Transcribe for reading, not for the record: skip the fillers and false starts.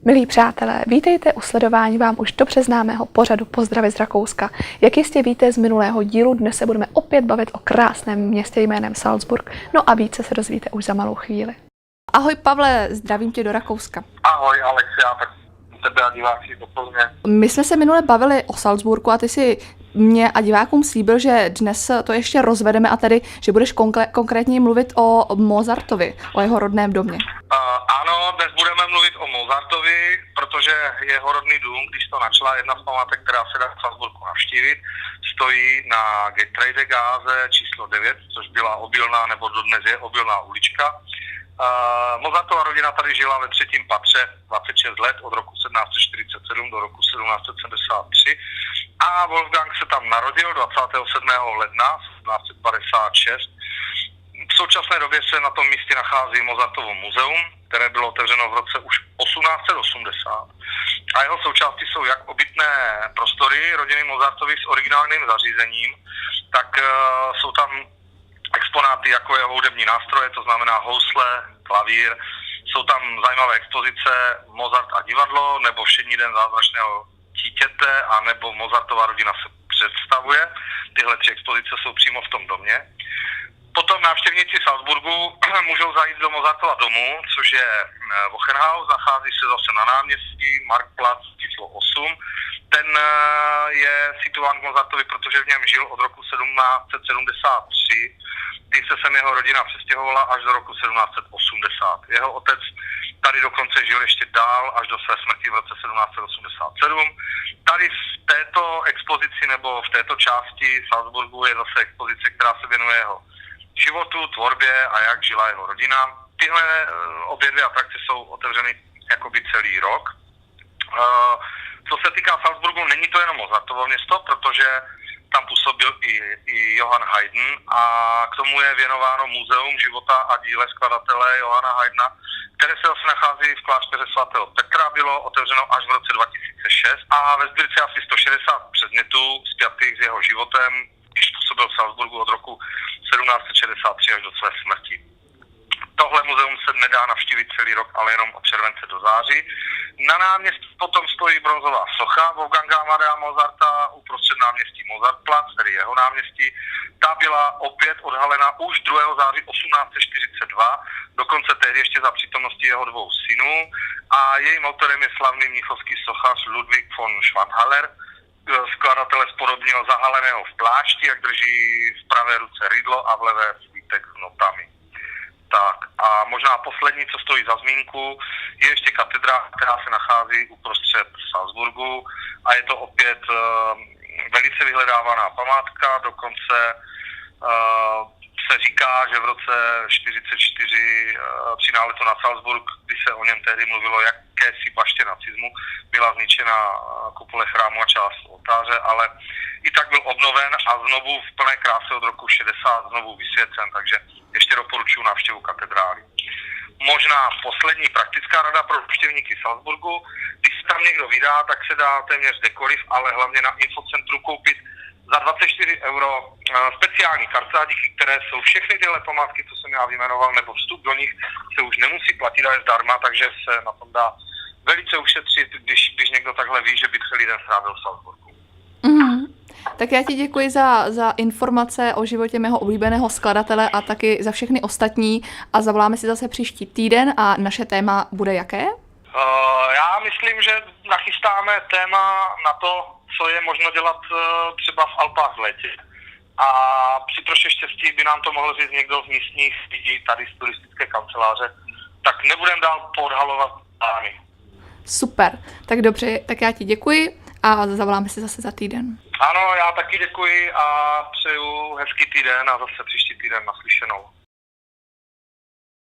Milí přátelé, vítejte u sledování vám už dobře známého pořadu Pozdravy z Rakouska. Jak jistě víte z minulého dílu, dnes se budeme opět bavit o krásném městě jménem Salzburg. No a více se dozvíte už za malou chvíli. Ahoj Pavle, zdravím tě do Rakouska. Ahoj Alexia, tak tebe a diváky doplně. My jsme se minule bavili o Salzburgu a ty si mě a divákům slíbil, že dnes to ještě rozvedeme a tedy, že budeš konkrétně mluvit o Mozartovi, o jeho rodném domě. Ano, dnes budeme mluvit o Mozartovi, protože jeho rodný dům, když to načala jedna z památek, která se dá v Salzburgu navštívit, stojí na Getreidegasse číslo 9, což byla obilná, nebo dodnes je obilná ulička. Mozartova rodina tady žila ve třetím patře 26 let, od roku 1747 do roku 1773 a Wolfgang se tam narodil 27. ledna 1756. V současné době se na tom místě nachází Mozartovo muzeum, které bylo otevřeno v roce už 1880. A jeho součástí jsou jak obytné prostory rodiny Mozartovy s originálním zařízením, tak jsou tam exponáty jako jeho hudební nástroje, to znamená housle, klavír. Jsou tam zajímavé expozice Mozart a divadlo, nebo Všední den zázračného dítěte, a nebo Mozartova rodina se představuje. Tyhle tři expozice jsou přímo v tom domě. Potom návštěvníci Salzburgu můžou zajít do Mozartova domu, což je Wochenhaus, nachází se zase na náměstí Marktplatz číslo 8. Ten je situován k Mozartovi, protože v něm žil od roku 1773, kdy se sem jeho rodina přestěhovala až do roku 1780. Jeho otec tady dokonce žil ještě dál až do své smrti v roce 1787. Tady v této expozici nebo v této části Salzburgu je zase expozice, která se věnuje jeho životu, tvorbě a jak žila jeho rodina. Tyhle obě dvě atrakce jsou otevřeny jakoby celý rok. Co se týká Salzburgu, není to jenom Mozartovo město, protože tam působil i Johann Haydn a k tomu je věnováno muzeum života a díle skladatele Johanna Haydna, které se zase nachází v klášteře svatého Petra, bylo otevřeno až v roce 2006 a ve sbírce asi 160 předmětů spjatých s jeho životem, když působil v Salzburgu od roku 1763 až do své smrti. Tohle muzeum se nedá navštívit celý rok, ale jenom od července do září. Na náměstí potom stojí bronzová socha Wolfganga Amadea Mozarta uprostřed náměstí Mozartplatz, tedy jeho náměstí. Ta byla opět odhalena už 2. září 1842, dokonce tehdy ještě za přítomnosti jeho dvou synů. A jejím autorem je slavný mnichovský sochař Ludwig von Schwanthaler. Skladatele spodobnil zahaleného v plášti, jak drží v pravé ruce rydlo a v levé svítek s notami. Tak a možná poslední, co stojí za zmínku, je ještě katedra, která se nachází uprostřed Salzburgu a je to opět velice vyhledávaná památka, dokonce se říká, že v roce 1944 při náletu na Salzburg, kdy se o něm tehdy mluvilo jakési baště nacismu, byla zničena kupole chrámu a část oltáře, ale i tak byl obnoven a znovu v plné kráse od roku 60 znovu vysvěcen, takže ještě doporučuji návštěvu katedrály. Možná poslední praktická rada pro návštěvníky Salzburgu. Když se tam někdo vydá, tak se dá téměř kdekoliv, ale hlavně na infocentru koupit za 24 € speciální kartádiky, které jsou všechny tyhle památky, co jsem já vyjmenoval, nebo vstup do nich se už nemusí platit a je zdarma, takže se na tom dá velice ušetřit, když někdo takhle ví, že by celý den strávil v Salzburgu. Mm-hmm. Tak já ti děkuji za informace o životě mého oblíbeného skladatele a taky za všechny ostatní a zavoláme si zase příští týden a naše téma bude jaké? Já myslím, že nachystáme téma na to, co je možno dělat třeba v Alpách v létě. A při troše štěstí by nám to mohl říct někdo z místních lidí tady z turistické kanceláře, tak nebudem dál podhalovat plány. Super, tak dobře, tak já ti děkuji a zavoláme si zase za týden. Ano, já taky děkuji a přeju hezký týden a zase příští týden naslyšenou.